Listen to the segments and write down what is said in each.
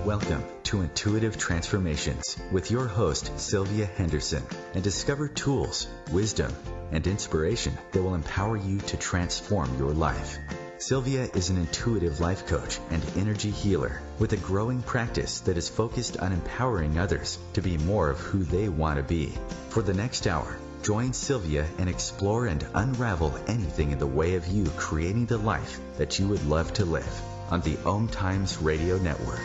Welcome to Intuitive Transformations with your host, Sylvia Henderson, and discover tools, wisdom, and inspiration that will empower you to transform your life. Sylvia is an intuitive life coach and energy healer with a growing practice that is focused on empowering others to be more of who they want to be. For the next hour, join Sylvia and explore and unravel anything in the way of you creating the life that you would love to live on the OMTimes Radio Network.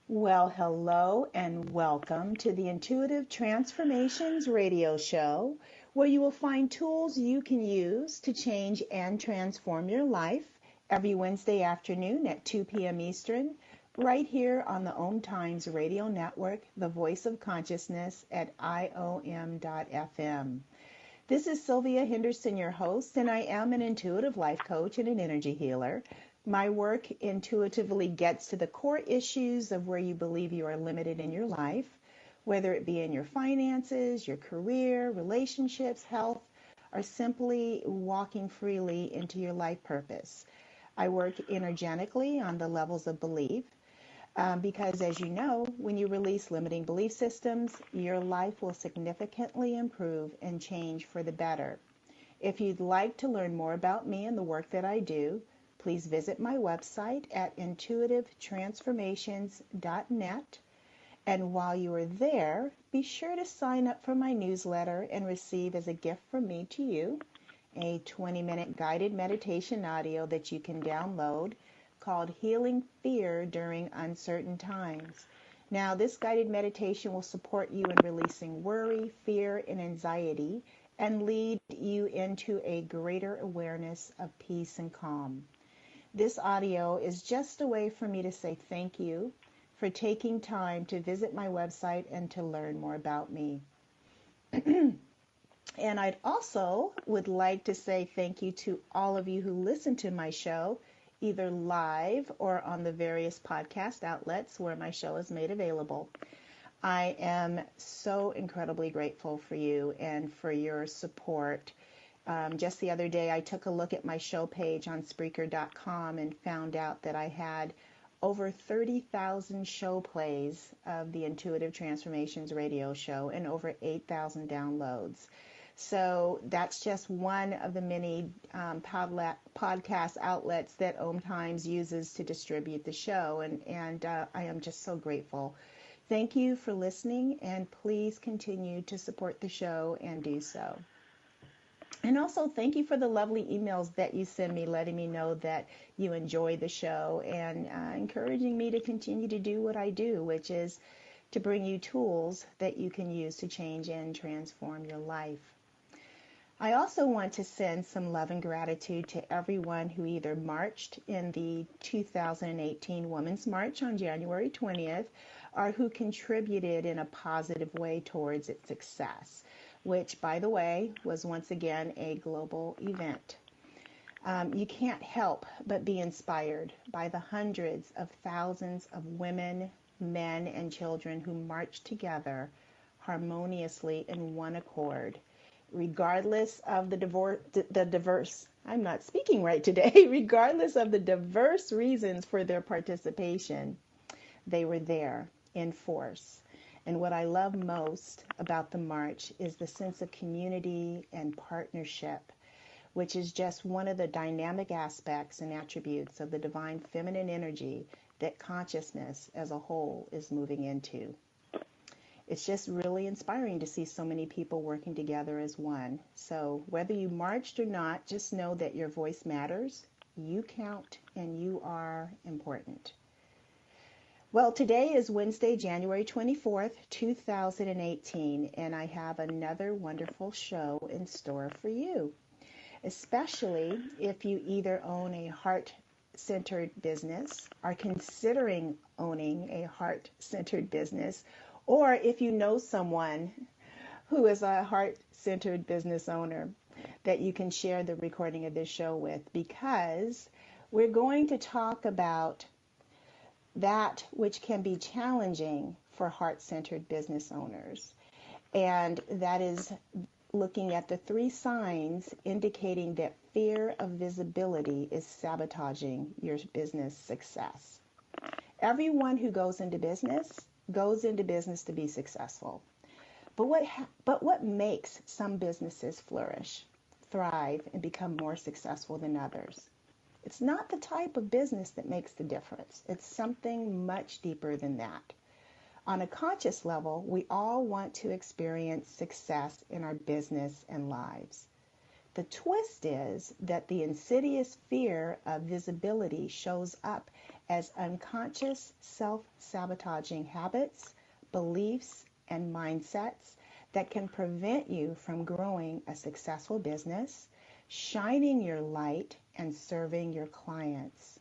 Well, hello and welcome to the Intuitive Transformations radio show, where you will find tools you can use to change and transform your life every Wednesday afternoon at 2 p.m. Eastern, right here on the OMTimes radio network, the voice of consciousness at IOM.FM. This is Sylvia Henderson, your host, and I am an intuitive life coach and an energy healer. My work intuitively gets to the core issues of where you believe you are limited in your life, whether it be in your finances, your career, relationships, health, or simply walking freely into your life purpose. I work energetically on the levels of belief because, as you know, when you release limiting belief systems, your life will significantly improve and change for the better. If you'd like to learn more about me and the work that I do, please visit my website at intuitivetransformations.net. And while you are there, be sure to sign up for my newsletter and receive as a gift from me to you a 20-minute guided meditation audio that you can download called Healing Fear During Uncertain Times. Now, this guided meditation will support you in releasing worry, fear, and anxiety and lead you into a greater awareness of peace and calm. This audio is just a way for me to say thank you for taking time to visit my website and to learn more about me. And I'd also would like to say thank you to all of you who listen to my show, either live or on the various podcast outlets where my show is made available. I am so incredibly grateful for you and for your support. Just the other day, I took a look at my show page on Spreaker.com and found out that I had over 30,000 show plays of the Intuitive Transformations radio show and over 8,000 downloads. So that's just one of the many podcast outlets that OMTimes uses to distribute the show, and I am just so grateful. Thank you for listening, and please continue to support the show and do so. And also, thank you for the lovely emails that you send me, letting me know that you enjoy the show and encouraging me to continue to do what I do, which is to bring you tools that you can use to change and transform your life. I also want to send some love and gratitude to everyone who either marched in the 2018 Women's March on January 20th or who contributed in a positive way towards its success, which, by the way, was once again a global event. You can't help but be inspired by the hundreds of thousands of women, men, and children who marched together harmoniously in one accord, regardless of regardless of the diverse reasons for their participation. They were there in force. And what I love most about the march is the sense of community and partnership, which is just one of the dynamic aspects and attributes of the divine feminine energy that consciousness as a whole is moving into. It's just really inspiring to see so many people working together as one. So whether you marched or not, just know that your voice matters, you count, and you are important. Well, today is Wednesday, January 24th, 2018, and I have another wonderful show in store for you, especially if you either own a heart-centered business, are considering owning a heart-centered business, or if you know someone who is a heart-centered business owner that you can share the recording of this show with, because we're going to talk about that which can be challenging for heart-centered business owners. And that is looking at the 3 signs indicating that fear of visibility is sabotaging your business success. Everyone who goes into business to be successful. But what makes some businesses flourish, thrive, and become more successful than others? It's not the type of business that makes the difference. It's something much deeper than that. On a conscious level, we all want to experience success in our business and lives. The twist is that the insidious fear of visibility shows up as unconscious self-sabotaging habits, beliefs, and mindsets that can prevent you from growing a successful business, shining your light, and serving your clients.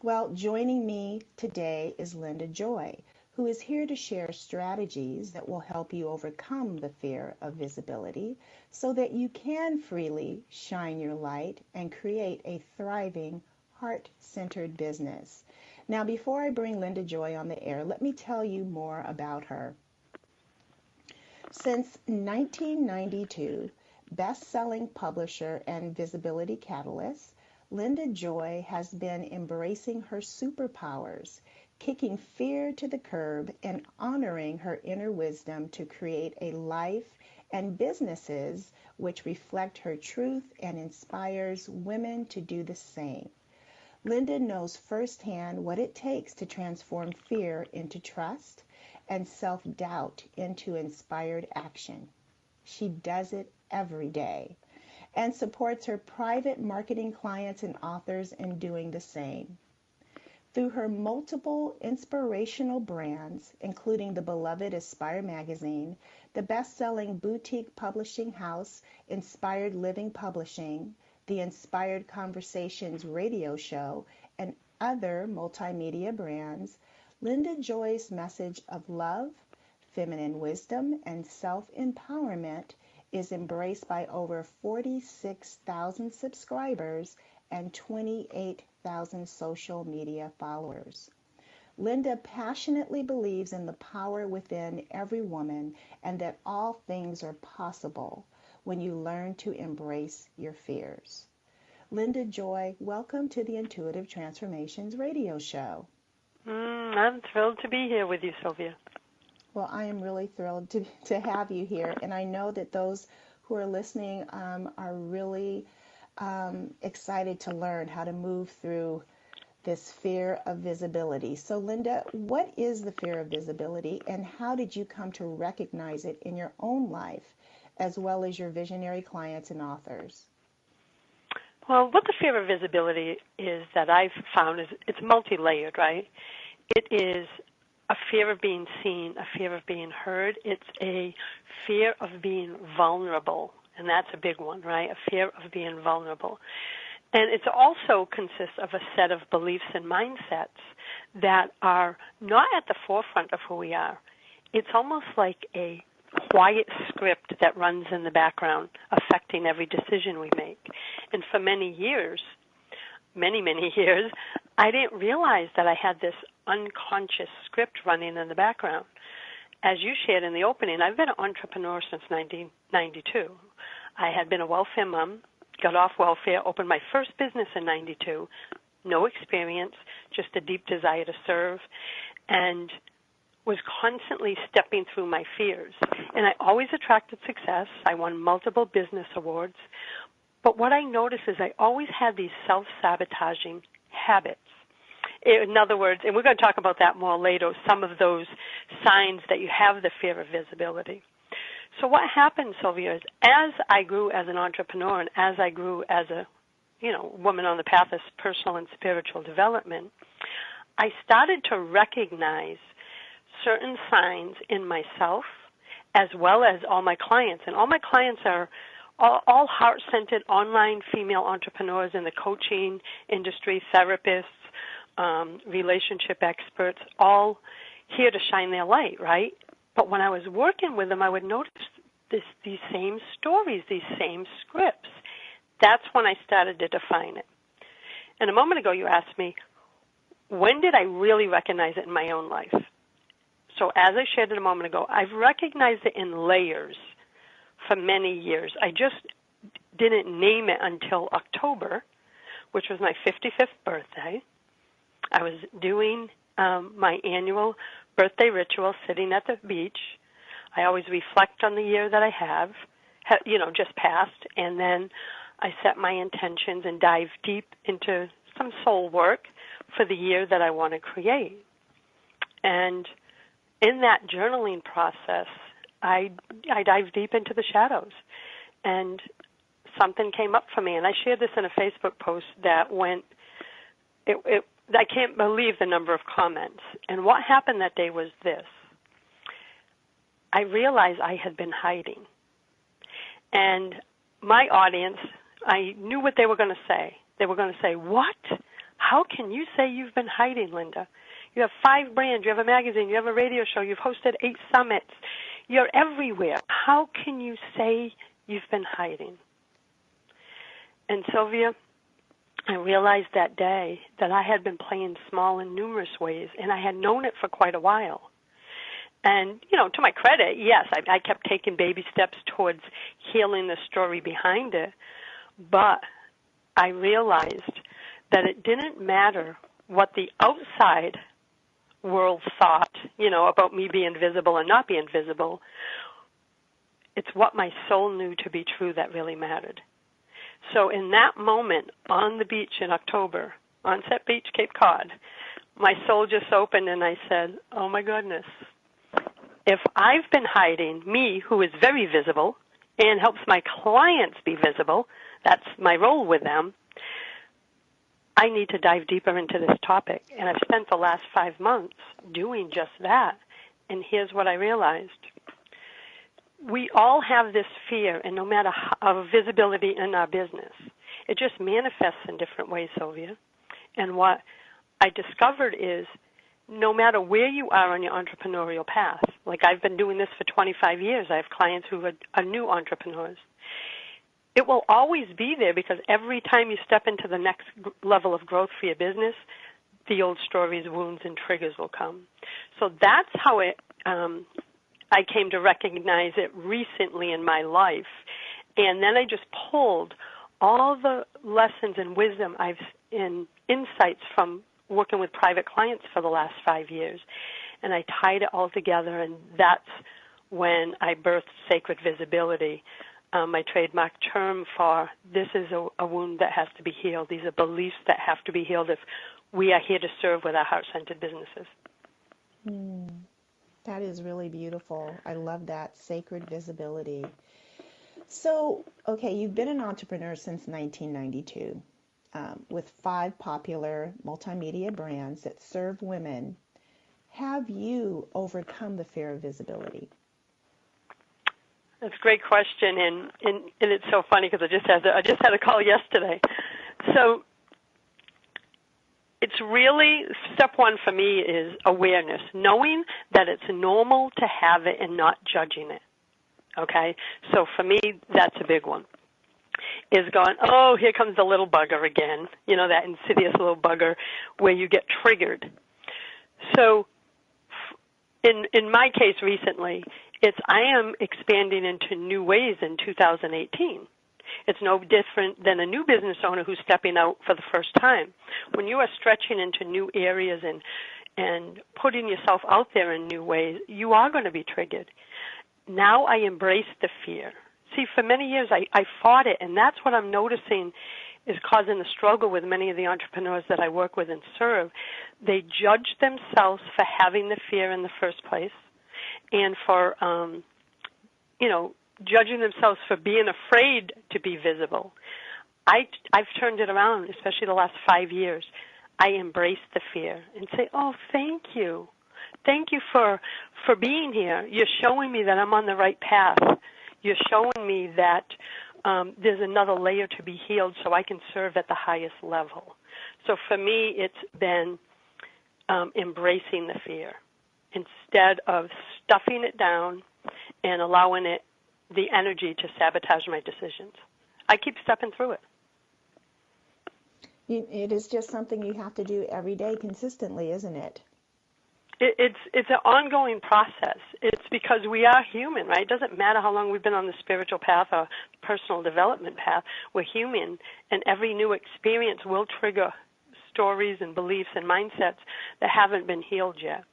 Well, joining me today is Linda Joy, who is here to share strategies that will help you overcome the fear of visibility so that you can freely shine your light and create a thriving, heart-centered business. Now, before I bring Linda Joy on the air, let me tell you more about her. Since 1992, best-selling publisher and visibility catalyst, Linda Joy has been embracing her superpowers, kicking fear to the curb, and honoring her inner wisdom to create a life and businesses which reflect her truth and inspires women to do the same. Linda knows firsthand what it takes to transform fear into trust and self-doubt into inspired action. She does it every day and supports her private marketing clients and authors in doing the same. Through her multiple inspirational brands, including the beloved Aspire magazine, the best-selling boutique publishing house Inspired Living Publishing, the Inspired Conversations radio show, and other multimedia brands, Linda Joy's message of love, feminine wisdom, and self-empowerment is embraced by over 46,000 subscribers and 28,000 social media followers. Linda passionately believes in the power within every woman and that all things are possible when you learn to embrace your fears. Linda Joy, welcome to the Intuitive Transformations radio show. I'm thrilled to be here with you, Sylvia. Well, I am really thrilled to have you here, and I know that those who are listening are really excited to learn how to move through this fear of visibility. So, Linda, what is the fear of visibility, and how did you come to recognize it in your own life, as well as your visionary clients and authors? Well, what the fear of visibility is that I've found is it's multi-layered, right? It is a fear of being seen, a fear of being heard. It's a fear of being vulnerable, and that's a big one, right? A fear of being vulnerable. And it also consists of a set of beliefs and mindsets that are not at the forefront of who we are. It's almost like a quiet script that runs in the background, affecting every decision we make. And for many years, many years, I didn't realize that I had this unconscious script running in the background. As you shared in the opening, I've been an entrepreneur since 1992. I had been a welfare mom, got off welfare, opened my first business in 92, no experience, just a deep desire to serve, and was constantly stepping through my fears. And I always attracted success. I won multiple business awards. But what I noticed is I always had these self-sabotaging habits. In other words, and we're going to talk about that more later, some of those signs that you have the fear of visibility. So what happened, Sylvia, is as I grew as an entrepreneur and as I grew as a woman on the path of personal and spiritual development, I started to recognize certain signs in myself as well as all my clients. And all my clients are all heart-centered online female entrepreneurs in the coaching industry, therapists, relationship experts, all here to shine their light, right? But when I was working with them, I would notice these same stories, these same scripts. That's when I started to define it. And a moment ago you asked me, when did I really recognize it in my own life? So as I shared it a moment ago, I've recognized it in layers for many years. I just didn't name it until October, which was my 55th birthday. I was doing my annual birthday ritual sitting at the beach. I always reflect on the year that I have, just passed, and then I set my intentions and dive deep into some soul work for the year that I want to create. And in that journaling process, I dive deep into the shadows, and something came up for me. And I shared this in a Facebook post that went, I can't believe the number of comments. And what happened that day was this. I realized I had been hiding. And my audience, I knew what they were going to say. They were going to say, what? How can you say you've been hiding, Linda? You have 5 brands, you have a magazine, you have a radio show, you've hosted 8 summits. You're everywhere. How can you say you've been hiding? And Sylvia, I realized that day that I had been playing small in numerous ways, and I had known it for quite a while. And, to my credit, yes, I kept taking baby steps towards healing the story behind it, but I realized that it didn't matter what the outside world thought, about me being visible and not being visible. It's what my soul knew to be true that really mattered. So in that moment on the beach in October, Onset Beach, Cape Cod, my soul just opened and I said, oh my goodness, if I've been hiding, me who is very visible and helps my clients be visible, that's my role with them, I need to dive deeper into this topic. And I've spent the last 5 months doing just that. And here's what I realized. We all have this fear, and no matter of visibility in our business, it just manifests in different ways, Sylvia. And what I discovered is no matter where you are on your entrepreneurial path, like I've been doing this for 25 years, I have clients who are new entrepreneurs. It will always be there because every time you step into the next level of growth for your business, the old stories, wounds, and triggers will come. So that's how I came to recognize it recently in my life. And then I just pulled all the lessons and wisdom and insights from working with private clients for the last 5 years. And I tied it all together, and that's when I birthed Sacred Visibility, my trademark term for this is a wound that has to be healed. These are beliefs that have to be healed if we are here to serve with our heart-centered businesses. That is really beautiful. I love that, Sacred Visibility. So, okay, you've been an entrepreneur since 1992 with 5 popular multimedia brands that serve women. Have you overcome the fear of visibility? That's a great question, and it's so funny because I just had a call yesterday. So it's really, step one for me is awareness, knowing that it's normal to have it and not judging it, okay? So for me, that's a big one, is going, oh, here comes the little bugger again, that insidious little bugger where you get triggered. So in my case recently, I am expanding into new ways in 2018. It's no different than a new business owner who's stepping out for the first time. When you are stretching into new areas and putting yourself out there in new ways, you are going to be triggered. Now I embrace the fear. See, for many years I fought it, and that's what I'm noticing is causing the struggle with many of the entrepreneurs that I work with and serve. They judge themselves for having the fear in the first place, and for, judging themselves for being afraid to be visible. I've turned it around, especially the last 5 years. I embrace the fear and say, oh, thank you. Thank you for being here. You're showing me that I'm on the right path. You're showing me that there's another layer to be healed so I can serve at the highest level. So for me, it's been embracing the fear instead of stuffing it down and allowing the energy to sabotage my decisions. I keep stepping through it. It is just something you have to do every day consistently, isn't it? It's an ongoing process. It's because we are human, right? It doesn't matter how long we've been on the spiritual path or personal development path. We're human, and every new experience will trigger stories and beliefs and mindsets that haven't been healed yet.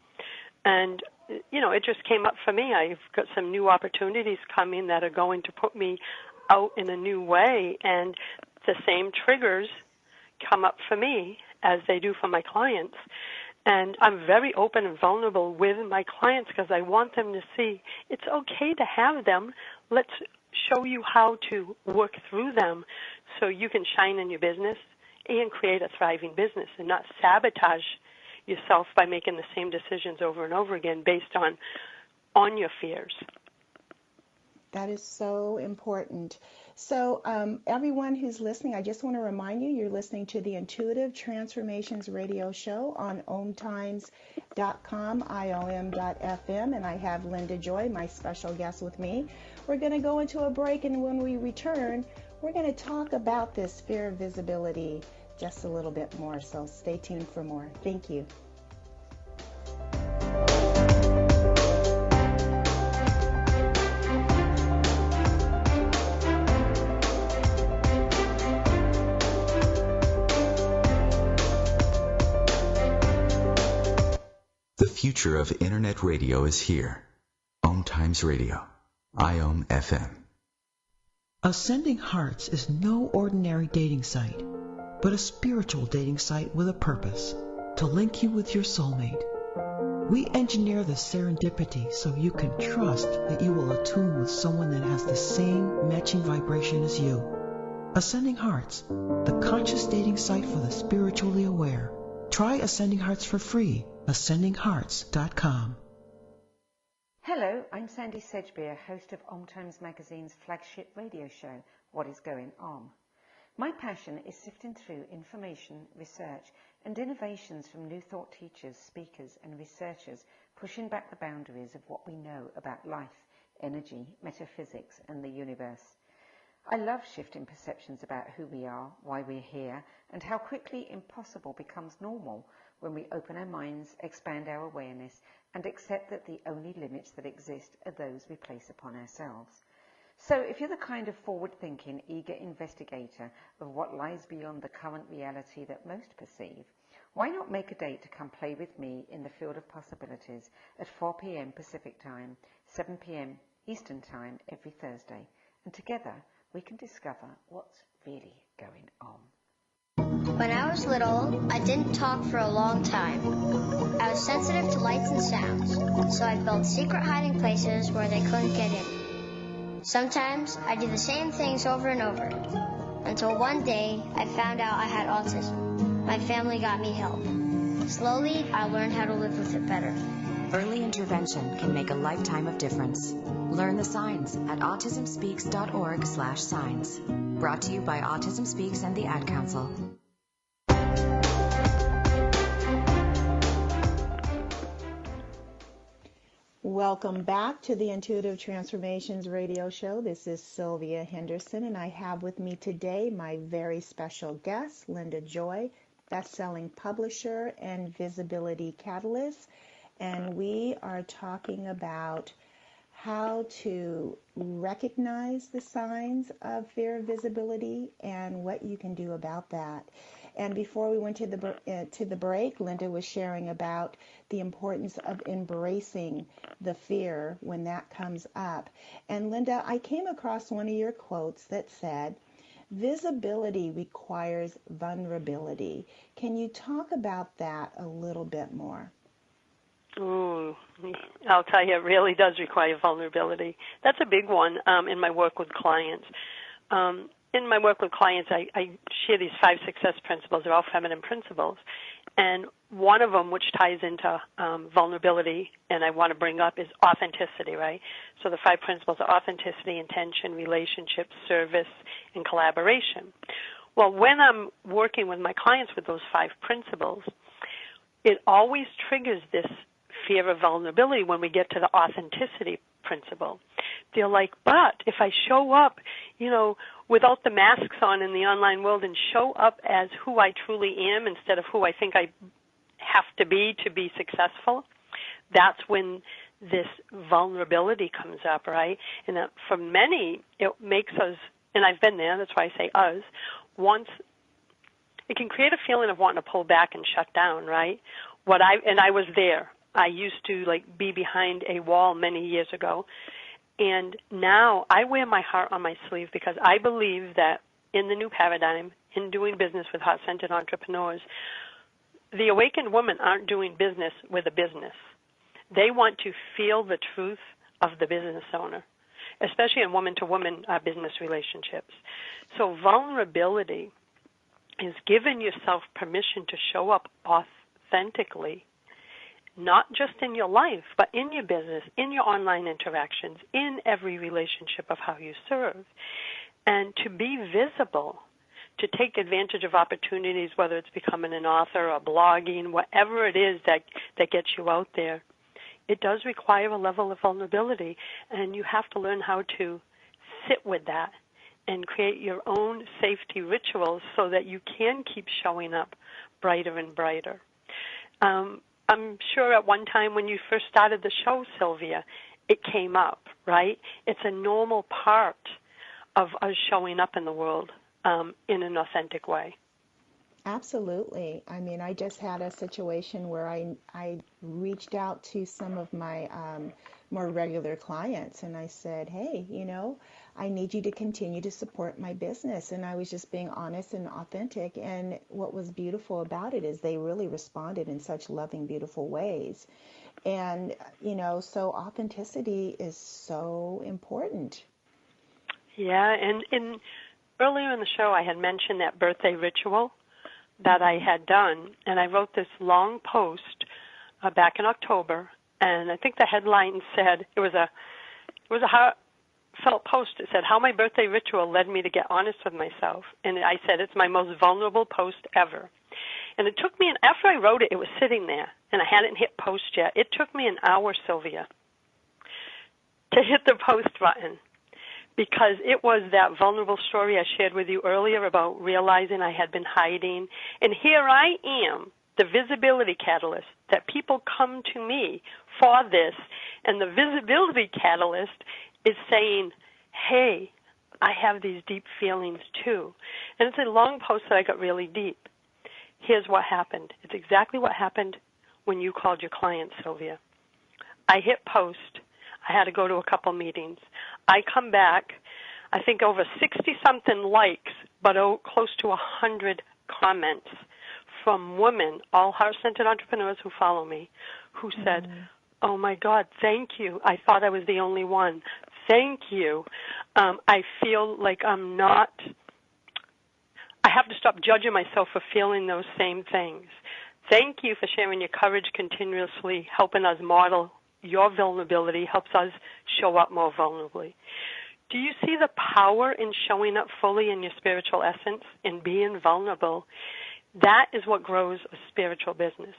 And, it just came up for me. I've got some new opportunities coming that are going to put me out in a new way, and the same triggers come up for me as they do for my clients. And I'm very open and vulnerable with my clients because I want them to see it's okay to have them. Let's show you how to work through them so you can shine in your business and create a thriving business and not sabotage yourself by making the same decisions over and over again based on your fears. That is so important. So everyone who's listening, I just want to remind you, you're listening to the Intuitive Transformations Radio Show on OMTimes.com, IOM.FM, and I have Linda Joy, my special guest, with me. We're going to go into a break, and when we return, we're going to talk about this fear of visibility just a little bit more, so stay tuned for more. Thank you. The future of Internet radio is here. OMTimes Radio, IOM FM. Ascending Hearts is no ordinary dating site, but a spiritual dating site with a purpose, to link you with your soulmate. We engineer the serendipity so you can trust that you will attune with someone that has the same matching vibration as you. Ascending Hearts, the conscious dating site for the spiritually aware. Try Ascending Hearts for free. AscendingHearts.com. Hello, I'm Sandy Sedgbeer, host of OMTimes Magazine's flagship radio show, What is Going On? My passion is sifting through information, research, and innovations from new thought teachers, speakers, and researchers pushing back the boundaries of what we know about life, energy, metaphysics, and the universe. I love shifting perceptions about who we are, why we're here, and how quickly impossible becomes normal when we open our minds, expand our awareness, and accept that the only limits that exist are those we place upon ourselves. So if you're the kind of forward-thinking, eager investigator of what lies beyond the current reality that most perceive, why not make a date to come play with me in the field of possibilities at 4 p.m. Pacific Time, 7 p.m. Eastern Time every Thursday, and together we can discover what's really going on. When I was little, I didn't talk for a long time. I was sensitive to lights and sounds, so I built secret hiding places where they couldn't get in. Sometimes I did the same things over and over, until one day I found out I had autism. My family got me help. Slowly, I learned how to live with it better. Early intervention can make a lifetime of difference. Learn the signs at autismspeaks.org/signs. Brought to you by Autism Speaks and the Ad Council. Welcome back to the Intuitive Transformations Radio Show. This is Sylvia Henderson, and I have with me today my very special guest, Linda Joy, best-selling publisher and visibility catalyst. And we are talking about how to recognize the signs of fear of visibility and what you can do about that. And before we went to the break, Linda was sharing about the importance of embracing the fear when that comes up. And Linda, I came across one of your quotes that said, "Visibility requires vulnerability." Can you talk about that a little bit more? Ooh, I'll tell you, it really does require vulnerability. That's a big one in my work with clients. In my work with clients, I share these 5 success principles. They're all feminine principles. And one of them, which ties into vulnerability, and I want to bring up, is authenticity, right? So the 5 principles are authenticity, intention, relationship, service, and collaboration. Well, when I'm working with my clients with those 5 principles, it always triggers this fear of vulnerability when we get to the authenticity principle. They're like, but if I show up, without the masks on in the online world and show up as who I truly am instead of who I think I have to be successful, that's when this vulnerability comes up, right? And that for many, it makes us, and I've been there, that's why I say us, it can create a feeling of wanting to pull back and shut down, right? I was there. I used to be behind a wall many years ago, and now I wear my heart on my sleeve because I believe that in the new paradigm, in doing business with heart-centered entrepreneurs, the awakened women aren't doing business with a business. They want to feel the truth of the business owner, especially in woman-to-woman business relationships. So vulnerability is giving yourself permission to show up authentically, not just in your life, but in your business, in your online interactions, in every relationship of how you serve, and to be visible, to take advantage of opportunities, whether it's becoming an author or blogging, whatever it is that gets you out there. It does require a level of vulnerability, and you have to learn how to sit with that and create your own safety rituals so that you can keep showing up brighter and brighter. I'm sure at one time when you first started the show, Sylvia, it came up, right? It's a normal part of us showing up in the world in an authentic way. Absolutely. I mean, I just had a situation where I reached out to some of my more regular clients, and I said, hey, I need you to continue to support my business. And I was just being honest and authentic. And what was beautiful about it is they really responded in such loving, beautiful ways. And, so authenticity is so important. Yeah, and earlier in the show I had mentioned that birthday ritual that I had done, and I wrote this long post back in October, and I think the headline said, it was a heartfelt post. It said, how my birthday ritual led me to get honest with myself. And I said, it's my most vulnerable post ever. And it took me, after I wrote it, it was sitting there, and I hadn't hit post yet. It took me an hour, Sylvia, to hit the post button, because it was that vulnerable story I shared with you earlier about realizing I had been hiding. And here I am, the visibility catalyst, that people come to me for this. And the visibility catalyst is saying, hey, I have these deep feelings too. And it's a long post that I got really deep. Here's what happened. It's exactly what happened when you called your client, Sylvia. I hit post. I had to go to a couple meetings. I come back, I think over 60-something likes, but close to 100 comments from women, all heart-centered entrepreneurs who follow me, who said, oh, my God, thank you. I thought I was the only one. Thank you. I feel like I have to stop judging myself for feeling those same things. Thank you for sharing your courage continuously, helping us model your vulnerability, helps us show up more vulnerably. Do you see the power in showing up fully in your spiritual essence and being vulnerable? That is what grows a spiritual business.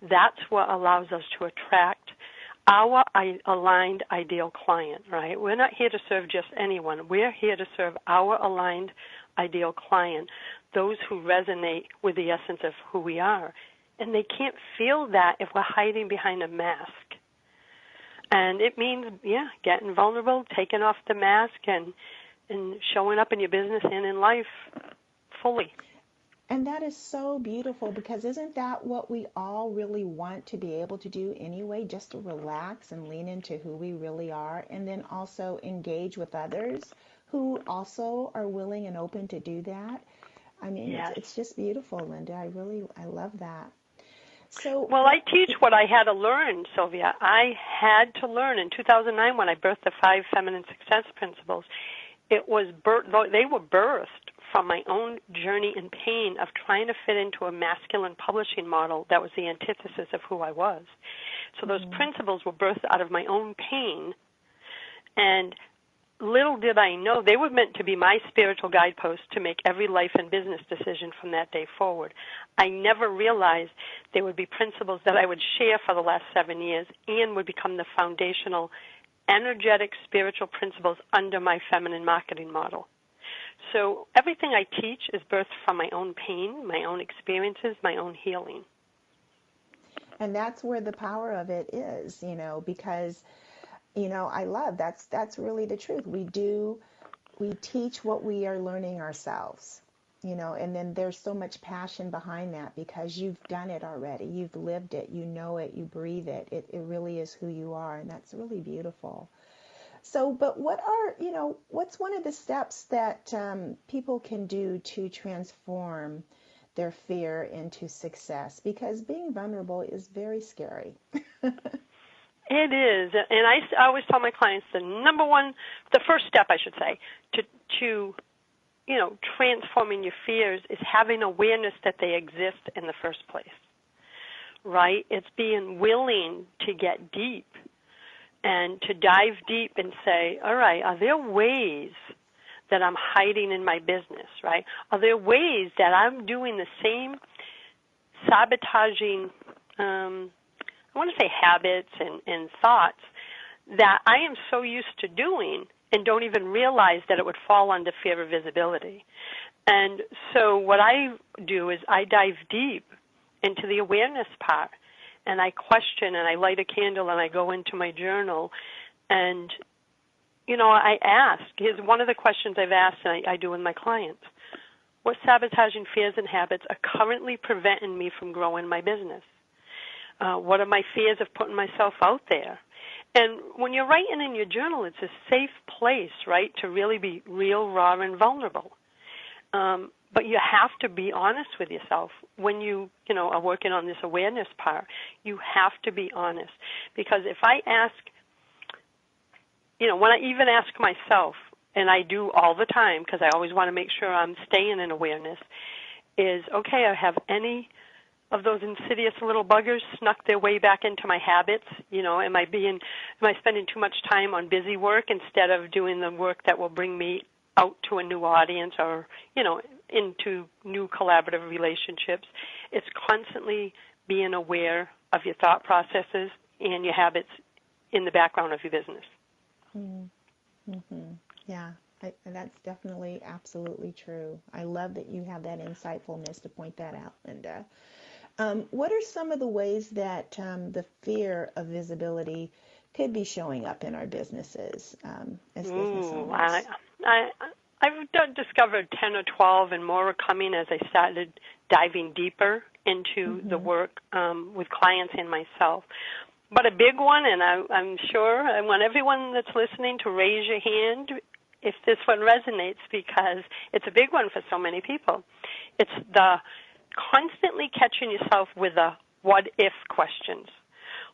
That's what allows us to attract our aligned ideal client, right? We're not here to serve just anyone. We're here to serve our aligned ideal client, those who resonate with the essence of who we are. And they can't feel that if we're hiding behind a mask. And it means, getting vulnerable, taking off the mask, and showing up in your business and in life fully. And that is so beautiful, because isn't that what we all really want to be able to do anyway, just to relax and lean into who we really are, and then also engage with others who also are willing and open to do that? I mean, yes. It's just beautiful, Linda. I love that. Well, I teach what I had to learn, Sylvia. I had to learn in 2009 when I birthed the 5 Feminine Success Principles. They were birthed from my own journey and pain of trying to fit into a masculine publishing model that was the antithesis of who I was. So those principles were birthed out of my own pain, and little did I know, they were meant to be my spiritual guideposts to make every life and business decision from that day forward. I never realized they would be principles that I would share for the last 7 years and would become the foundational, energetic, spiritual principles under my feminine marketing model. So everything I teach is birthed from my own pain, my own experiences, my own healing. And that's where the power of it is, because, I love that's really the truth. We teach what we are learning ourselves, and then there's so much passion behind that because you've done it already. You've lived it, you know it, you breathe it. It really is who you are. And that's really beautiful. So, but what's one of the steps that people can do to transform their fear into success? Because being vulnerable is very scary. It is, and I always tell my clients the first step, I should say, to transforming your fears is having awareness that they exist in the first place, right? It's being willing to get deep and to dive deep and say, all right, are there ways that I'm hiding in my business, right? Are there ways that I'm doing the same sabotaging I want to say habits and thoughts that I am so used to doing and don't even realize that it would fall under fear of visibility. And so what I do is I dive deep into the awareness part, and I question and I light a candle and I go into my journal and, I ask. Here's one of the questions I've asked and I do with my clients. What sabotaging fears and habits are currently preventing me from growing my business? What are my fears of putting myself out there? And when you're writing in your journal, it's a safe place, right, to really be real, raw, and vulnerable. But you have to be honest with yourself when you are working on this awareness part. You have to be honest. Because if I ask, when I even ask myself, and I do all the time because I always want to make sure I'm staying in awareness, is, okay, I have any of those insidious little buggers snuck their way back into my habits? Am I spending too much time on busy work instead of doing the work that will bring me out to a new audience or, into new collaborative relationships? It's constantly being aware of your thought processes and your habits in the background of your business. Mm-hmm. Yeah, that's definitely absolutely true. I love that you have that insightfulness to point that out, Linda. What are some of the ways that the fear of visibility could be showing up in our businesses as business owners? I've discovered 10 or 12 and more are coming as I started diving deeper into the work with clients and myself. But a big one, and I'm sure I want everyone that's listening to raise your hand if this one resonates, because it's a big one for so many people. It's the constantly catching yourself with the what-if questions.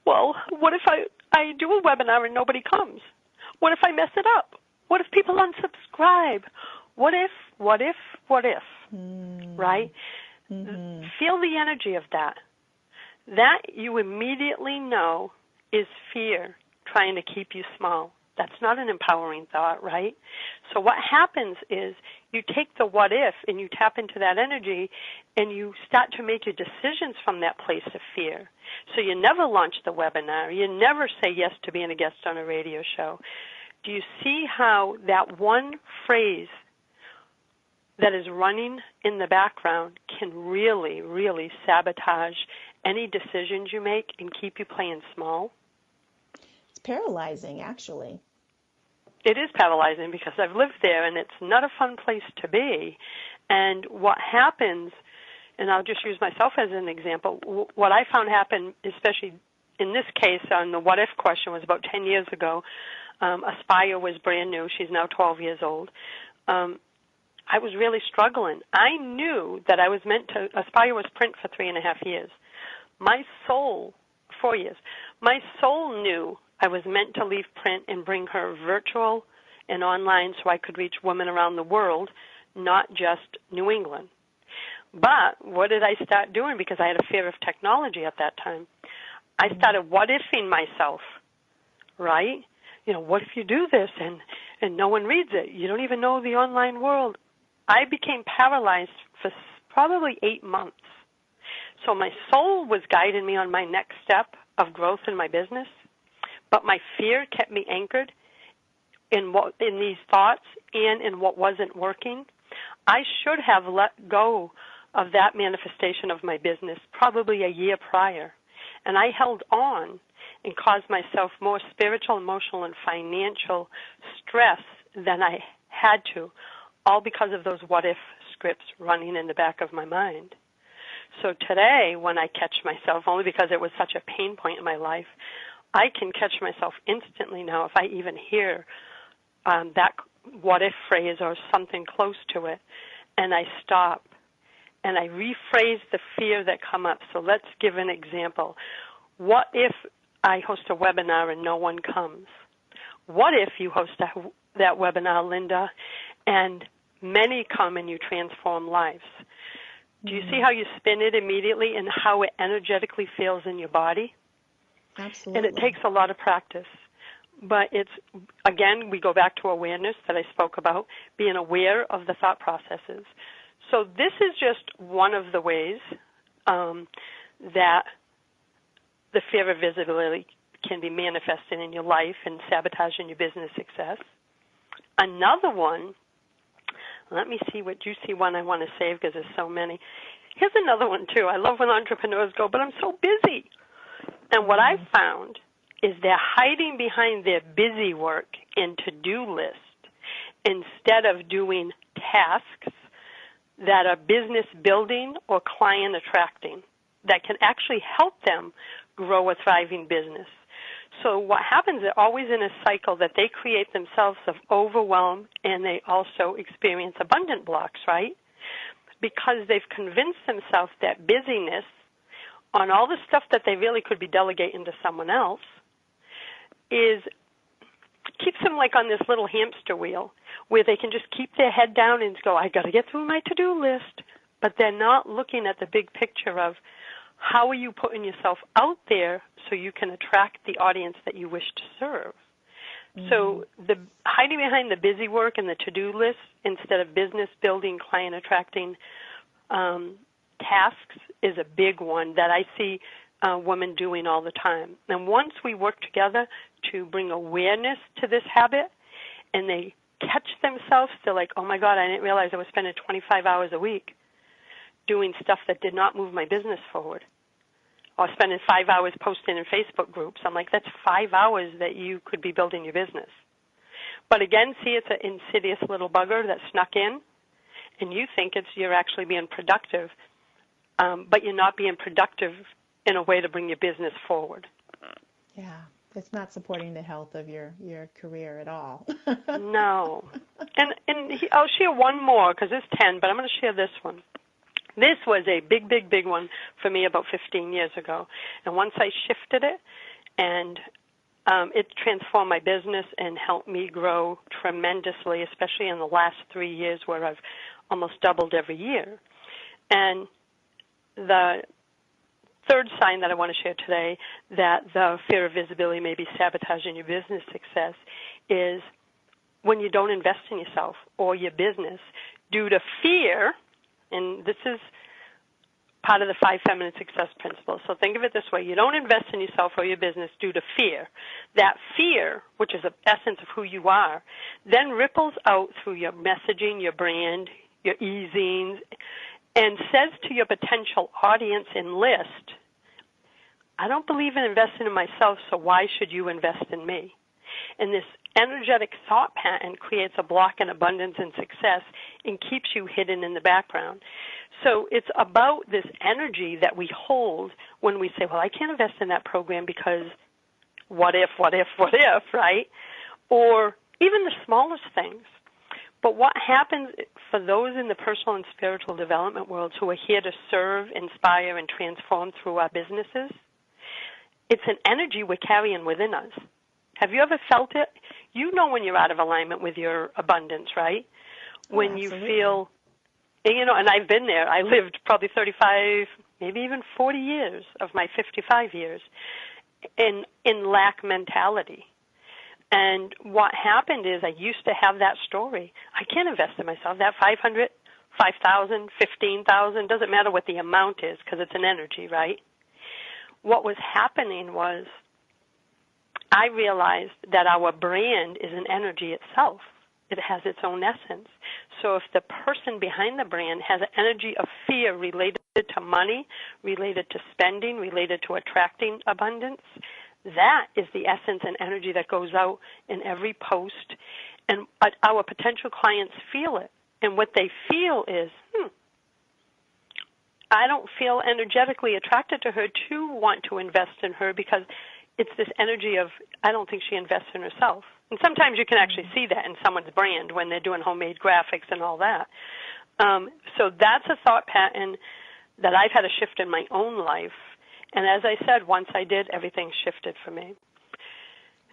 Well, what if I do a webinar and nobody comes? What if I mess it up? What if people unsubscribe? What if? Right? Mm-hmm. Feel the energy of that. That you immediately know is fear trying to keep you small. That's not an empowering thought, right? So what happens is you take the what if and you tap into that energy and you start to make your decisions from that place of fear. So you never launch the webinar. You never say yes to being a guest on a radio show. Do you see how that one phrase that is running in the background can really, really sabotage any decisions you make and keep you playing small? It's paralyzing, actually. It is paralyzing because I've lived there, and it's not a fun place to be. And what happens, and I'll just use myself as an example, what I found happen, especially in this case on the what-if question, was about 10 years ago. Aspire was brand new. She's now 12 years old. I was really struggling. I knew that I was meant to, Aspire was print for 3.5 years. My soul, 4 years, my soul knew I was meant to leave print and bring her virtual and online so I could reach women around the world, not just New England. But what did I start doing? Because I had a fear of technology at that time. I started what-ifing myself, right? What if you do this and no one reads it? You don't even know the online world. I became paralyzed for probably 8 months. So my soul was guiding me on my next step of growth in my business, but my fear kept me anchored in these thoughts and in what wasn't working. I should have let go of that manifestation of my business probably a year prior And I held on and caused myself more spiritual, emotional, and financial stress than I had to, all because of those what-if scripts running in the back of my mind. So today, when I catch myself, only because it was such a pain point in my life, I can catch myself instantly now if I even hear that what-if phrase or something close to it, and I stop and I rephrase the fear that come up. So let's give an example. What if I host a webinar and no one comes? What if you host that webinar, Linda, and many come and you transform lives? Do you see how you spin it immediately and how it energetically feels in your body? Absolutely. And it takes a lot of practice. But it's, again, we go back to awareness that I spoke about, being aware of the thought processes. So this is just one of the ways that the fear of visibility can be manifested in your life and sabotaging your business success. Another one, let me see what juicy one I want to save because there's so many. Here's another one, too. I love when entrepreneurs go, but I'm so busy. And what I've found is they're hiding behind their busy work and to-do list instead of doing tasks that are business building or client attracting that can actually help them grow a thriving business. So what happens, they're always in a cycle that they create themselves of overwhelm, and they also experience abundant blocks, right? Because they've convinced themselves that busyness on all the stuff that they really could be delegating to someone else keeps them like on this little hamster wheel where they can just keep their head down and go, I got to get through my to-do list. But they're not looking at the big picture of how are you putting yourself out there so you can attract the audience that you wish to serve. Mm-hmm. So the hiding behind the busy work and the to-do list instead of business building, client attracting tasks is a big one that I see women doing all the time. And once we work together to bring awareness to this habit and they catch themselves, they're like, oh, my God, I didn't realize I was spending 25 hours a week doing stuff that did not move my business forward, or spending 5 hours posting in Facebook groups. I'm like, that's 5 hours that you could be building your business. But again, see, it's an insidious little bugger that snuck in, and you think you're actually being productive, but you're not being productive in a way to bring your business forward. Yeah, it's not supporting the health of your career at all. No. And I'll share one more because there's 10, but I'm going to share this one. This was a big, big, big one for me about 15 years ago. And once I shifted it, and it transformed my business and helped me grow tremendously, especially in the last 3 years where I've almost doubled every year. And the third sign that I want to share today that the fear of visibility may be sabotaging your business success is when you don't invest in yourself or your business due to fear. And this is part of the 5 feminine success principles. So think of it this way. You don't invest in yourself or your business due to fear. That fear, which is the essence of who you are, then ripples out through your messaging, your brand, your e-zines, and says to your potential audience and list, I don't believe in investing in myself, so why should you invest in me? And this energetic thought pattern creates a block in abundance and success and keeps you hidden in the background. So it's about this energy that we hold when we say, well, I can't invest in that program because what if, right? Or even the smallest things. But what happens for those in the personal and spiritual development worlds who are here to serve, inspire, and transform through our businesses, it's an energy we're carrying within us. Have you ever felt it? You know when you're out of alignment with your abundance, right? When you feel, and I've been there. I lived probably 35, maybe even 40 years of my 55 years in lack mentality. And what happened is I used to have that story. I can't invest in myself. That $500, $5,000, $15,000, doesn't matter what the amount is because it's an energy, right? What was happening was I realized that our brand is an energy itself. it has its own essence. So if the person behind the brand has an energy of fear related to money, related to spending, related to attracting abundance, that is the essence and energy that goes out in every post. And our potential clients feel it. And what they feel is, I don't feel energetically attracted to her to want to invest in her, because it's this energy of, I don't think she invests in herself. And sometimes you can actually see that in someone's brand when they're doing homemade graphics and all that. So that's a thought pattern that I've had a shift in my own life. And as I said, once I did, everything shifted for me.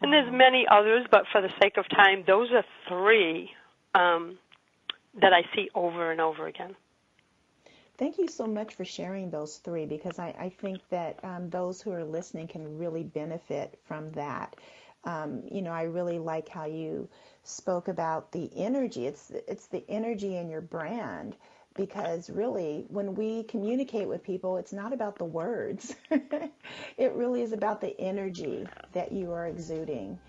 And there's many others, but for the sake of time, those are three that I see over and over again. Thank you so much for sharing those three, because I think that those who are listening can really benefit from that. I really like how you spoke about the energy. It's the energy in your brand, because really when we communicate with people, it's not about the words. It really is about the energy that you are exuding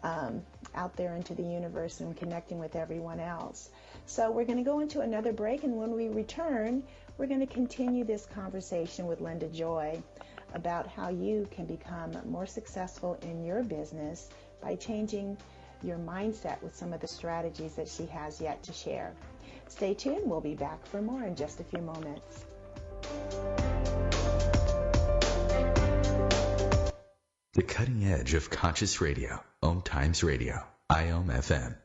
out there into the universe and connecting with everyone else. So we're going to go into another break, and when we return, we're going to continue this conversation with Linda Joy about how you can become more successful in your business by changing your mindset with some of the strategies that she has yet to share. Stay tuned. We'll be back for more in just a few moments. The cutting edge of conscious radio, OMTimes Radio, IOM FM.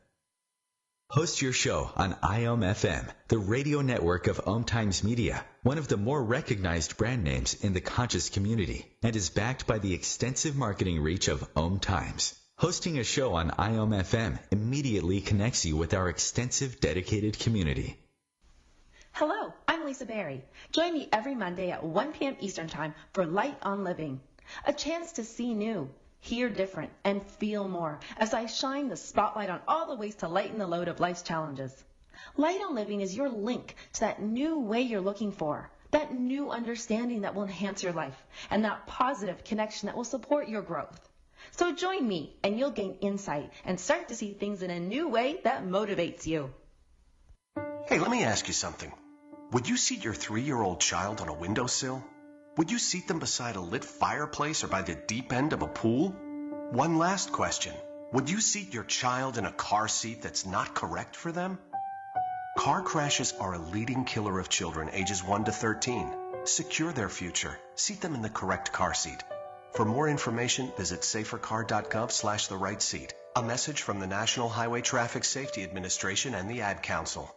Host your show on IOM FM, the radio network of OMTimes Media, one of the more recognized brand names in the conscious community, and is backed by the extensive marketing reach of OMTimes. Hosting a show on IOM FM immediately connects you with our extensive dedicated community. Hello, I'm Lisa Berry. Join me every Monday at 1 p.m. Eastern Time for Light on Living, a chance to see new, hear different, and feel more as I shine the spotlight on all the ways to lighten the load of life's challenges. Light on Living is your link to that new way you're looking for, that new understanding that will enhance your life, and that positive connection that will support your growth. So join me and you'll gain insight and start to see things in a new way that motivates you. Hey, let me ask you something. Would you seat your 3-year-old child on a windowsill? Would you seat them beside a lit fireplace or by the deep end of a pool? One last question. Would you seat your child in a car seat that's not correct for them? Car crashes are a leading killer of children ages 1 to 13. Secure their future. Seat them in the correct car seat. For more information, visit safercar.gov/the right seat. A message from the National Highway Traffic Safety Administration and the Ad Council.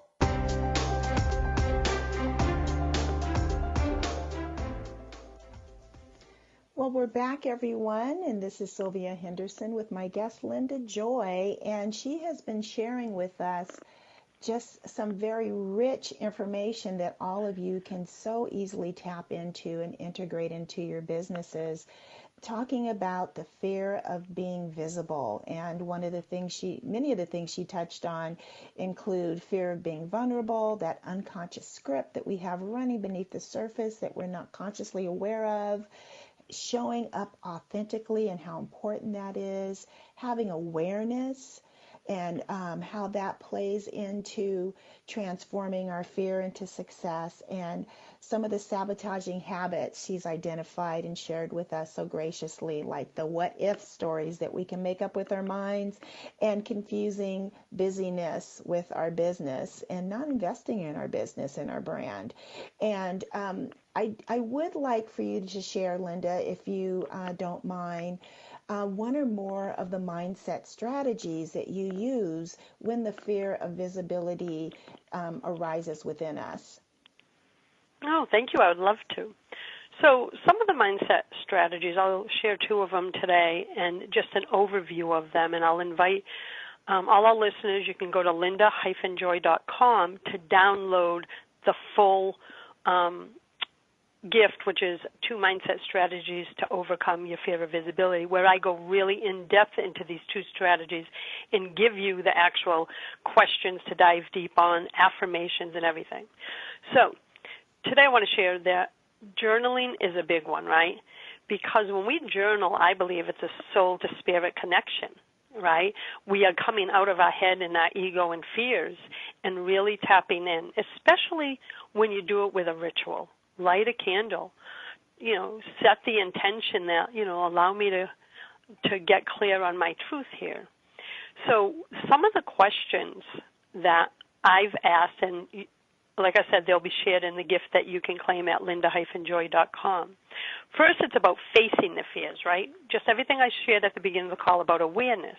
Well, we're back, everyone, and this is Sylvia Henderson with my guest, Linda Joy, and she has been sharing with us just some very rich information that all of you can so easily tap into and integrate into your businesses, talking about the fear of being visible. And many of the things she touched on include fear of being vulnerable, that unconscious script that we have running beneath the surface that we're not consciously aware of, showing up authentically and how important that is, having awareness, and how that plays into transforming our fear into success, and some of the sabotaging habits she's identified and shared with us so graciously, like the what-if stories that we can make up with our minds, and confusing busyness with our business and not investing in our business and our brand. And I would like for you to share, Linda, if you don't mind, one or more of the mindset strategies that you use when the fear of visibility arises within us. Oh, thank you. I would love to. So some of the mindset strategies, I'll share 2 of them today and just an overview of them, and I'll invite all our listeners, you can go to linda-joy.com to download the full gift, which is 2 mindset strategies to overcome your fear of visibility, where I go really in depth into these 2 strategies and give you the actual questions to dive deep on, affirmations and everything. So today I want to share that journaling is a big one, right? Because when we journal, I believe it's a soul to spirit connection. right? We are coming out of our head and our ego and fears and really tapping in, especially when you do it with a ritual. Light a candle, set the intention that, allow me to get clear on my truth here. So some of the questions that I've asked, and like I said, they'll be shared in the gift that you can claim at linda-joy.com. First, it's about facing the fears, right? Just everything I shared at the beginning of the call about awareness.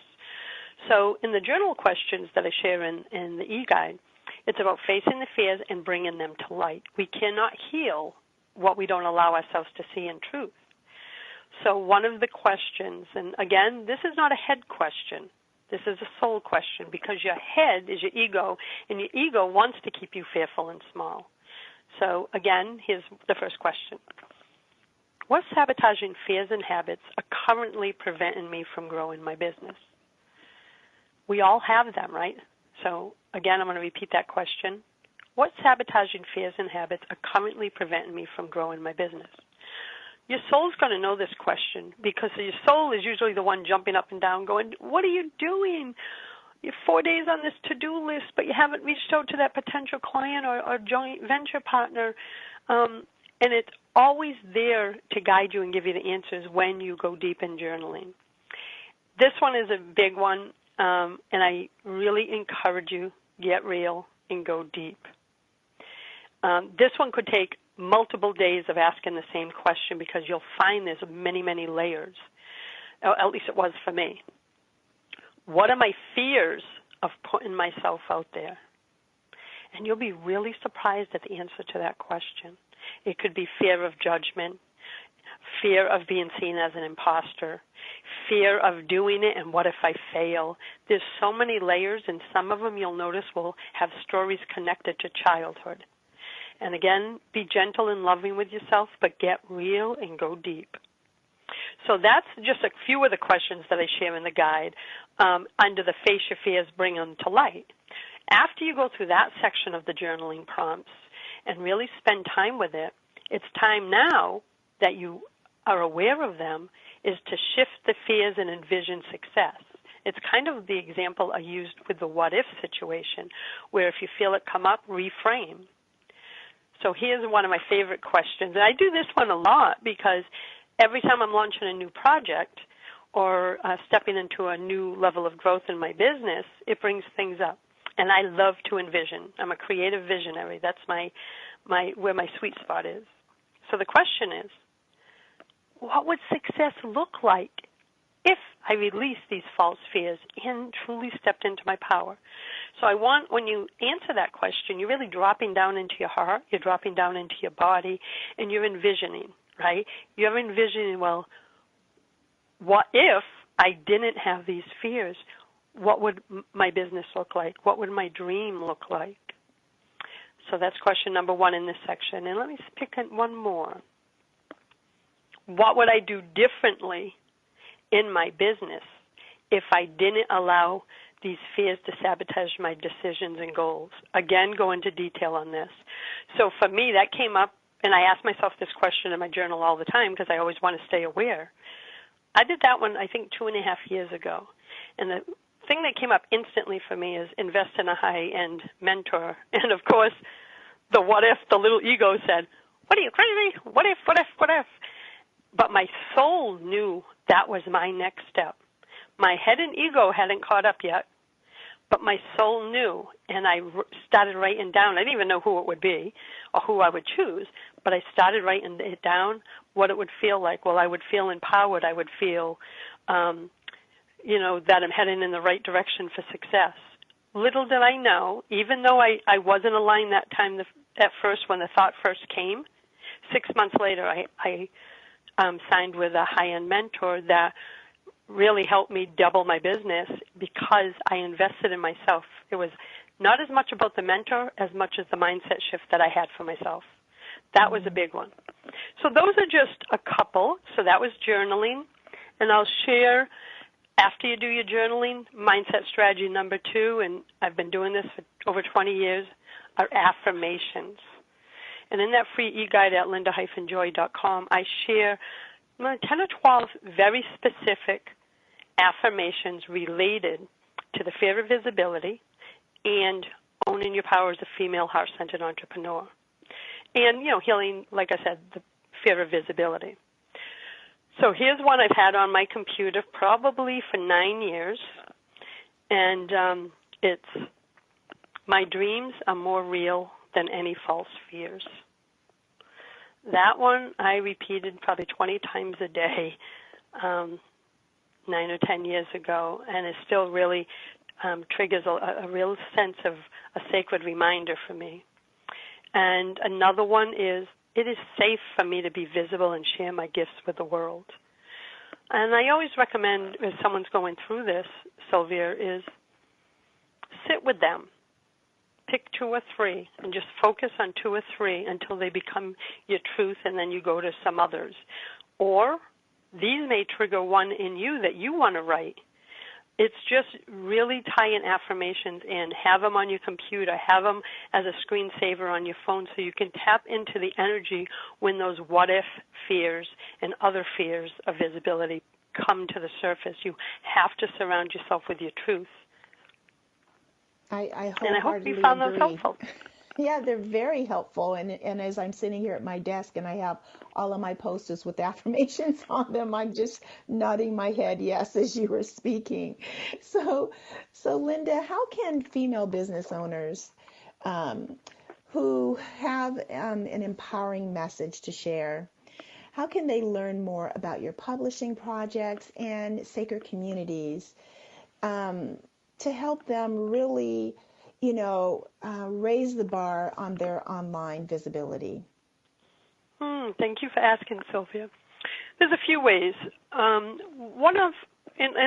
So in the journal questions that I share in the e-guide, it's about facing the fears and bringing them to light. We cannot heal what we don't allow ourselves to see in truth. So one of the questions, and again, this is not a head question. This is a soul question, because your head is your ego, and your ego wants to keep you fearful and small. So again, here's the first question. What sabotaging fears and habits are currently preventing me from growing my business? We all have them, right? So again, I'm going to repeat that question. What sabotaging fears and habits are currently preventing me from growing my business? Your soul's going to know this question, because your soul is usually the one jumping up and down going, what are you doing? You're 4 days on this to-do list, but you haven't reached out to that potential client or joint venture partner. And it's always there to guide you and give you the answers when you go deep in journaling. This one is a big one, and I really encourage you, get real and go deep. This one could take multiple days of asking the same question, because you'll find there's many, many layers. At least it was for me. What are my fears of putting myself out there? And you'll be really surprised at the answer to that question. It could be fear of judgment, fear of being seen as an imposter, fear of doing it and what if I fail. There's so many layers, and some of them you'll notice will have stories connected to childhood. And again, be gentle and loving with yourself, but get real and go deep. So that's just a few of the questions that I share in the guide under the Face Your Fears, Bring Them to Light. After you go through that section of the journaling prompts and really spend time with it, it's time now that you are aware of them is to shift the fears and envision success. It's kind of the example I used with the what-if situation, where if you feel it come up, reframe. So here's one of my favorite questions. And I do this one a lot, because every time I'm launching a new project or stepping into a new level of growth in my business, it brings things up. And I love to envision. I'm a creative visionary. That's where my sweet spot is. So the question is, what would success look like if I released these false fears and truly stepped into my power? So I want, when you answer that question, you're really dropping down into your heart, you're dropping down into your body, and you're envisioning, right? You're envisioning, well, what if I didn't have these fears? What would my business look like? What would my dream look like? So that's question number one in this section. And let me pick one more. What would I do differently in my business if I didn't allow these fears to sabotage my decisions and goals? Again, go into detail on this. So for me, that came up, and I ask myself this question in my journal all the time, because I always want to stay aware. I did that one, I think, 2.5 years ago. And the thing that came up instantly for me is invest in a high-end mentor. And, of course, the what if, the little ego said, what are you, crazy? What if, what if, what if? But my soul knew that was my next step. My head and ego hadn't caught up yet, but my soul knew, and I started writing down. I didn't even know who it would be or who I would choose, but I started writing it down, what it would feel like. Well, I would feel empowered. I would feel, that I'm heading in the right direction for success. Little did I know, even though I wasn't aligned that time at first when the thought first came, 6 months later I signed with a high-end mentor that really helped me double my business because I invested in myself. It was not as much about the mentor as much as the mindset shift that I had for myself. That was a big one. So those are just a couple. So that was journaling. And I'll share, after you do your journaling, mindset strategy number 2, and I've been doing this for over 20 years, are affirmations. And in that free e-guide at linda-joy.com, I share 10 or 12 very specific affirmations related to the fear of visibility and owning your power as a female heart-centered entrepreneur. And, healing, like I said, the fear of visibility. So here's one I've had on my computer probably for 9 years, and it's, my dreams are more real than any false fears. That one I repeated probably 20 times a day 9 or 10 years ago, and it still really triggers a real sense of a sacred reminder for me. And another one is, it is safe for me to be visible and share my gifts with the world. And I always recommend, if someone's going through this, Sylvia, is sit with them. Pick 2 or 3 and just focus on 2 or 3 until they become your truth, and then you go to some others. Or these may trigger one in you that you want to write. It's just really tie in affirmations in. Have them on your computer. Have them as a screensaver on your phone so you can tap into the energy when those what-if fears and other fears of visibility come to the surface. You have to surround yourself with your truth. I and I hope you found those helpful. Yeah, they're very helpful. And as I'm sitting here at my desk and I have all of my posters with affirmations on them, I'm just nodding my head yes as you were speaking. So Linda, how can female business owners who have an empowering message to share, how can they learn more about your publishing projects and sacred communities to help them really raise the bar on their online visibility? Thank you for asking, Sylvia. There's a few ways. And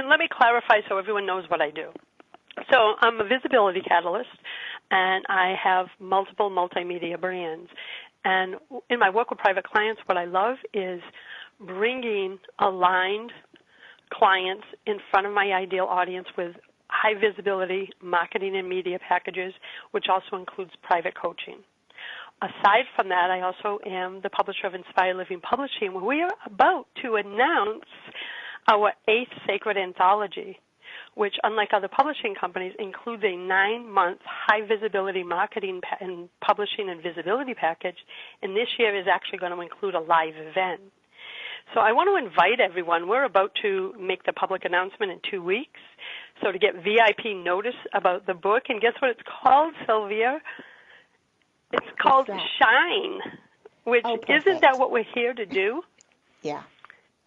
let me clarify so everyone knows what I do. So I'm a visibility catalyst, and I have multiple multimedia brands. And in my work with private clients, what I love is bringing aligned clients in front of my ideal audience with high visibility marketing and media packages, which also includes private coaching. Aside from that, I also am the publisher of Inspired Living Publishing, where we are about to announce our 8th sacred anthology, which, unlike other publishing companies, includes a 9-month high visibility marketing and publishing and visibility package, and this year is actually going to include a live event. So I want to invite everyone. We're about to make the public announcement in 2 weeks. So to get VIP notice about the book, and guess what it's called, Sylvia? It's called Shine, which isn't that what we're here to do? Yeah.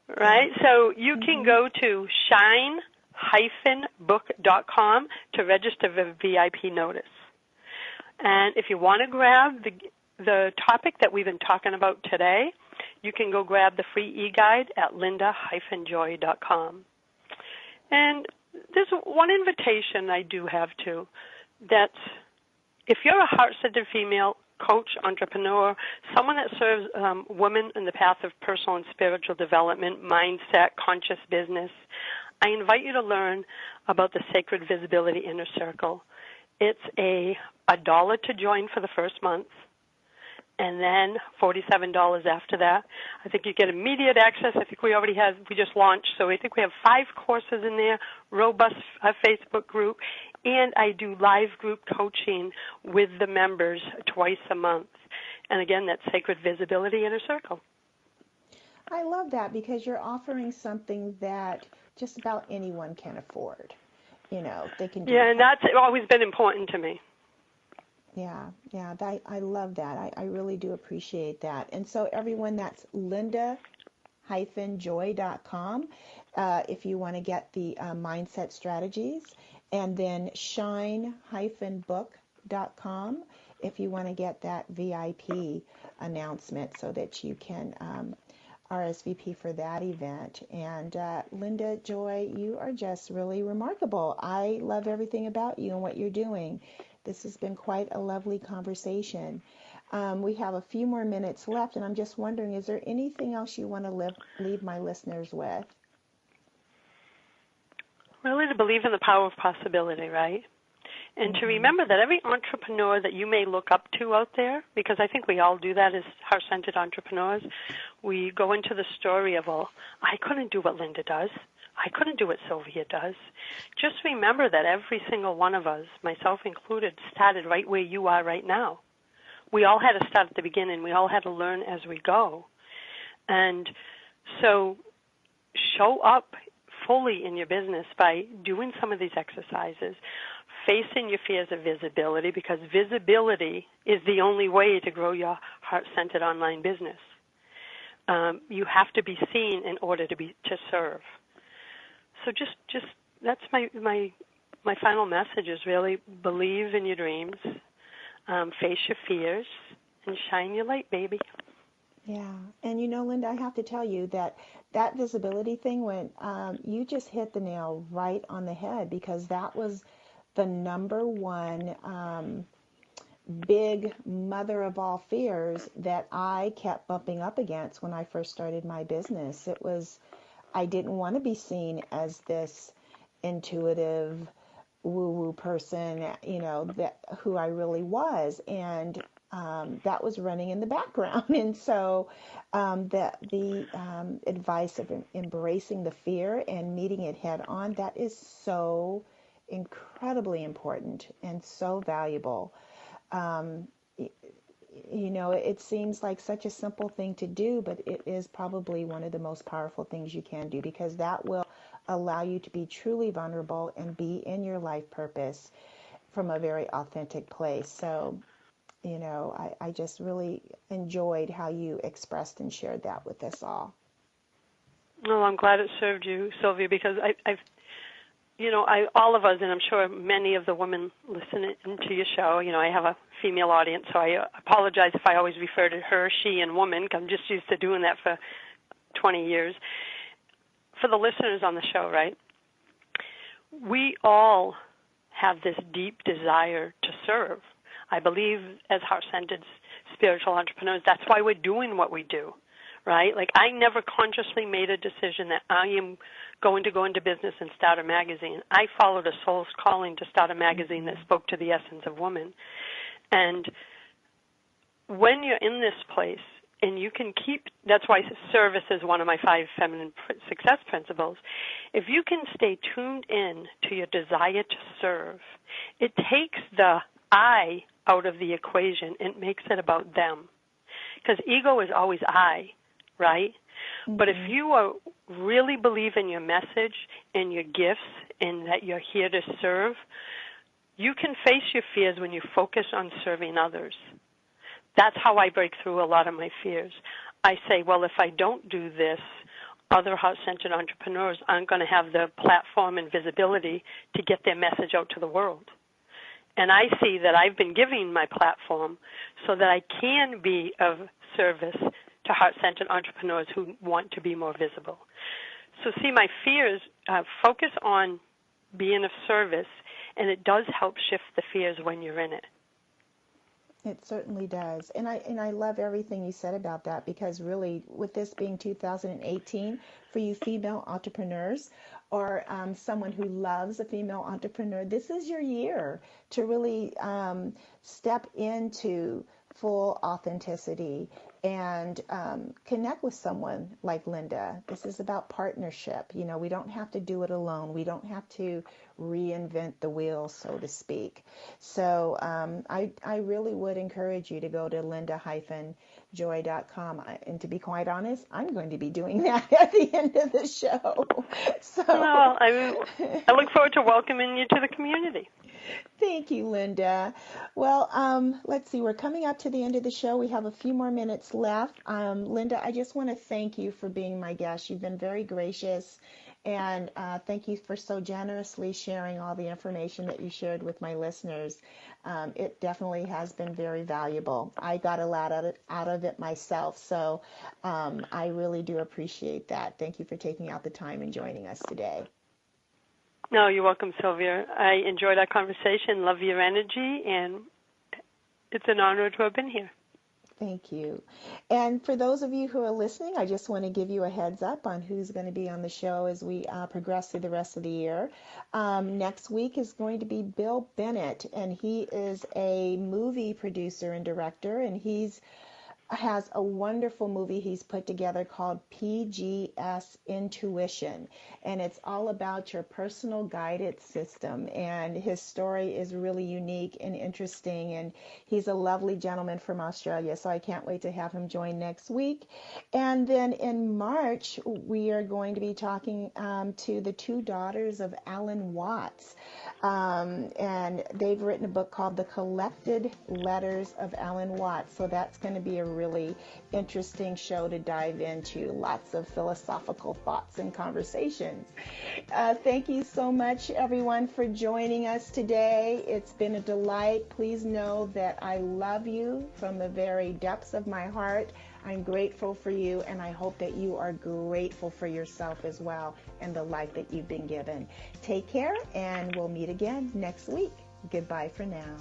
Right? So you can go to shine-book.com to register for VIP notice. And if you want to grab the topic that we've been talking about today, you can go grab the free e-guide at linda-joy.com. And there's one invitation I do have too, that if you're a heart-centered female coach, entrepreneur, someone that serves women in the path of personal and spiritual development, mindset, conscious business, I invite you to learn about the Sacred Visibility Inner Circle. It's $1 to join for the first month, and then $47 after that. I think you get immediate access. I think we just launched, so I think we have 5 courses in there, robust Facebook group, and I do live group coaching with the members twice a month. And again, that's Sacred Visibility Inner Circle. I love that because you're offering something that just about anyone can afford. They can do. Yeah, and that's always been important to me. Yeah, I love that. I really do appreciate that. And so everyone, that's linda-joy.com if you want to get the mindset strategies, and then shine-book.com if you want to get that VIP announcement so that you can RSVP for that event. And Linda Joy, you are just really remarkable. I love everything about you and what you're doing. This has been quite a lovely conversation. We have a few more minutes left, and I'm just wondering, is there anything else you want to leave my listeners with? Really to believe in the power of possibility, right? And to remember that every entrepreneur that you may look up to out there, because I think we all do that as heart-centered entrepreneurs, we go into the story of, well, I couldn't do what Linda does. I couldn't do what Sylvia does. Just remember that every single one of us, myself included, started right where you are right now. We all had to start at the beginning. We all had to learn as we go. And so show up fully in your business by doing some of these exercises, facing your fears of visibility, because visibility is the only way to grow your heart-centered online business. You have to be seen in order to serve. So just that's my final message is really believe in your dreams, face your fears, and shine your light, baby. Yeah. And Linda, I have to tell you that visibility thing, when you just hit the nail right on the head, because that was the number one big mother of all fears that I kept bumping up against when I first started my business. It was, I didn't want to be seen as this intuitive woo-woo person, that who I really was. And that was running in the background. And so the advice of embracing the fear and meeting it head on, that is so incredibly important and so valuable. It seems like such a simple thing to do, but it is probably one of the most powerful things you can do, because that will allow you to be truly vulnerable and be in your life purpose from a very authentic place. So, I just really enjoyed how you expressed and shared that with us all. Well, I'm glad it served you, Sylvia, because all of us, and I'm sure many of the women listening to your show, I have a female audience, so I apologize if I always refer to her, she, and woman, because I'm just used to doing that for 20 years. For the listeners on the show, right, we all have this deep desire to serve. I believe as heart-centered spiritual entrepreneurs, that's why we're doing what we do, right? Like, I never consciously made a decision that I am going to go into business and start a magazine. I followed a soul's calling to start a magazine that spoke to the essence of woman. And when you're in this place, and you can keep, that's why service is one of my 5 feminine success principles. If you can stay tuned in to your desire to serve, it takes the I out of the equation and makes it about them. Because ego is always I, right? Mm-hmm. But if you really believe in your message and your gifts and that you're here to serve, you can face your fears when you focus on serving others. That's how I break through a lot of my fears. I say, well, if I don't do this, other heart-centered entrepreneurs aren't going to have the platform and visibility to get their message out to the world. And I see that I've been giving my platform so that I can be of service to heart-centered entrepreneurs who want to be more visible. So see, my fears focus on being of service, and it does help shift the fears when you're in it. It certainly does. And I love everything you said about that, because really, with this being 2018, for you female entrepreneurs or someone who loves a female entrepreneur, this is your year to really step into full authenticity and connect with someone like Linda. This is about partnership. We don't have to do it alone. We don't have to reinvent the wheel, so to speak. So I really would encourage you to go to linda-joy.com. And to be quite honest, I'm going to be doing that at the end of the show. So well, I look forward to welcoming you to the community. Thank you, Linda. Well, let's see. We're coming up to the end of the show. We have a few more minutes left. Linda, I just want to thank you for being my guest. You've been very gracious, and thank you for so generously sharing all the information that you shared with my listeners. It definitely has been very valuable. I got a lot out of it myself, so I really do appreciate that. Thank you for taking out the time and joining us today. No, you're welcome, Sylvia. I enjoyed our conversation, love your energy, and it's an honor to have been here. Thank you. And for those of you who are listening, I just want to give you a heads up on who's going to be on the show as we progress through the rest of the year. Next week is going to be Bill Bennett, and he is a movie producer and director, and he's has a wonderful movie he's put together called PGS Intuition, and it's all about your personal guided system. And his story is really unique and interesting, and he's a lovely gentleman from Australia, so I can't wait to have him join next week. And then in March, we are going to be talking to the two daughters of Alan Watts. And they've written a book called The Collected Letters of Alan Watts. So that's going to be a really interesting show to dive into. Lots of philosophical thoughts and conversations. Thank you so much, everyone, for joining us today. It's been a delight. Please know that I love you from the very depths of my heart. I'm grateful for you, and I hope that you are grateful for yourself as well and the life that you've been given. Take care, and we'll meet again next week. Goodbye for now.